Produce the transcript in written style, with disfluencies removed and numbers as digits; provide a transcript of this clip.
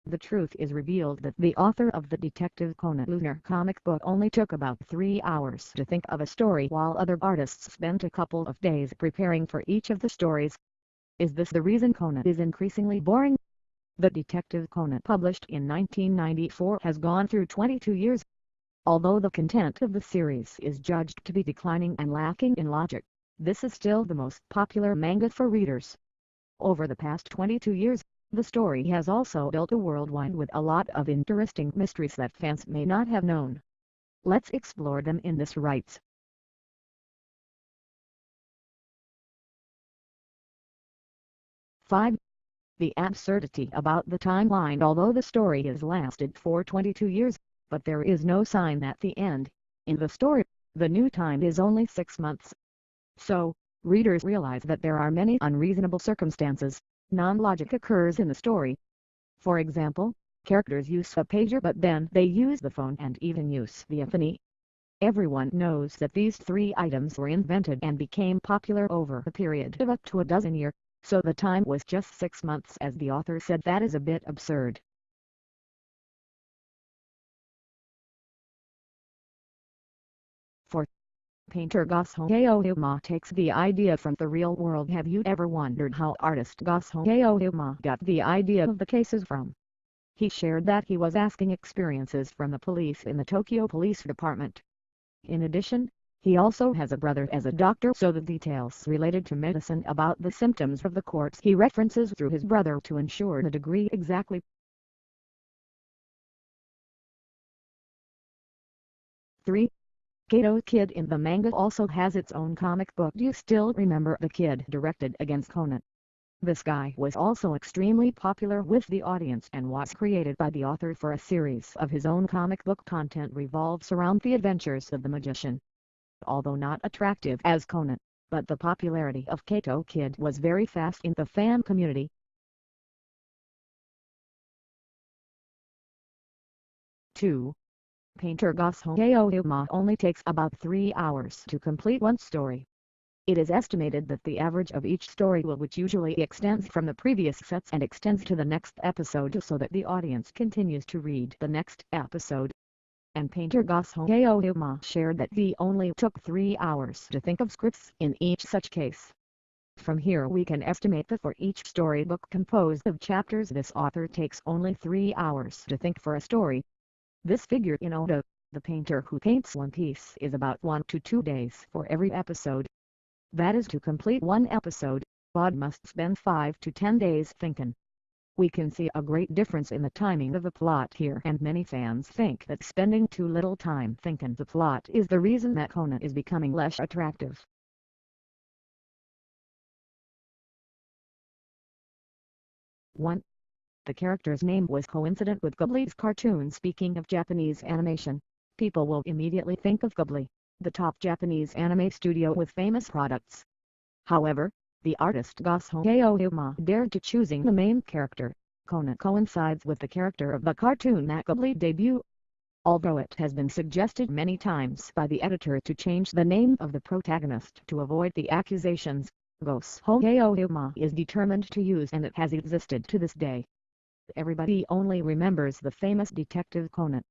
the truth is revealed that the author of the Detective Conan Lunar comic book only took about 3 hours to think of a story while other artists spent a couple of days preparing for each of the stories. Is this the reason Conan is increasingly boring? The Detective Conan published in 1994 has gone through 22 years. Although the content of the series is judged to be declining and lacking in logic, this is still the most popular manga for readers. Over the past 22 years, the story has also built a worldwide with a lot of interesting mysteries that fans may not have known. Let's explore them in this writes. 5. The absurdity about the timeline. Although the story has lasted for 22 years, but there is no sign at the end. In the story, the new time is only 6 months. So, readers realize that there are many unreasonable circumstances. Non-logic occurs in the story. For example, characters use a pager but then they use the phone and even use the epiphany. Everyone knows that these 3 items were invented and became popular over a period of up to a dozen years, so the time was just 6 months as the author said. That is a bit absurd. 4. Painter Gosho Aoyama takes the idea from the real world. Have you ever wondered how artist Gosho Aoyama got the idea of the cases from? He shared that he was asking experiences from the police in the Tokyo Police Department. In addition, he also has a brother as a doctor, so the details related to medicine about the symptoms of the corpse he references through his brother to ensure the degree exactly. 3. Kato Kid in the manga also has its own comic book. Do you still remember the kid directed against Conan? This guy was also extremely popular with the audience and was created by the author for a series of his own comic book. Content revolves around the adventures of the magician. Although not attractive as Conan, but the popularity of Kato Kid was very fast in the fan community. 2. Painter Gosho Aoyama only takes about 3 hours to complete one story. It is estimated that the average of each story which usually extends from the previous sets and extends to the next episode so that the audience continues to read the next episode. And painter Gosho Aoyama shared that he only took 3 hours to think of scripts in each such case. From here we can estimate that for each storybook composed of chapters this author takes only 3 hours to think for a story. This figure in Oda, the painter who paints One Piece, is about 1 to 2 days for every episode. That is, to complete one episode, Oda must spend 5 to 10 days thinking. We can see a great difference in the timing of the plot here, and many fans think that spending too little time thinking the plot is the reason that Conan is becoming less attractive. 1. The character's name was coincident with Ghibli's cartoon. Speaking of Japanese animation, people will immediately think of Ghibli, the top Japanese anime studio with famous products. However, the artist Gosho Aoyama dared to choosing the main character. Conan coincides with the character of the cartoon at Ghibli debut. Although it has been suggested many times by the editor to change the name of the protagonist to avoid the accusations, Gosho Aoyama is determined to use, and it has existed to this day. Everybody only remembers the famous Detective Conan.